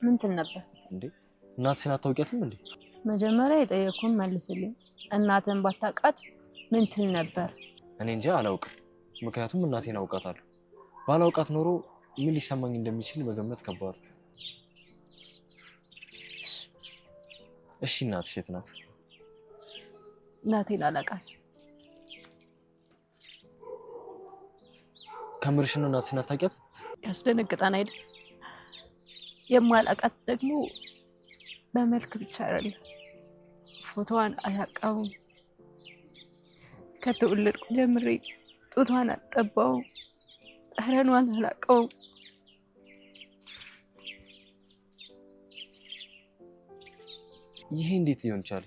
ምን ትል ነበር እንዴ? እናትሽን አታውቂያትም እንዴ? መጀመሪያ የጠየኩህን መልስልኝ። እናትን ባታውቃት ምን ትል ነበር? እኔ እንጃ አላውቅም። ምክንያቱም እናቴን አውቃታለሁ። ባላውቃት ኖሮ ምን ሊሰማኝ እንደሚችል መገመት ከባድ ነው። እሺ እናትሽ የት ናት? እናቴን አላውቃት። ከምርሽ ነው? እናትሽን አታውቂያት? ያስደነግጣን አይደል? የማላውቃት ደግሞ በመልክ ብቻ አይደለም፣ ፎቶዋን አላውቀውም። ከተወለድኩ ጀምሬ ጡቷን አልጠባውም፣ ጠረኗን አላውቀውም። ይሄ እንዴት ሊሆን ቻለ?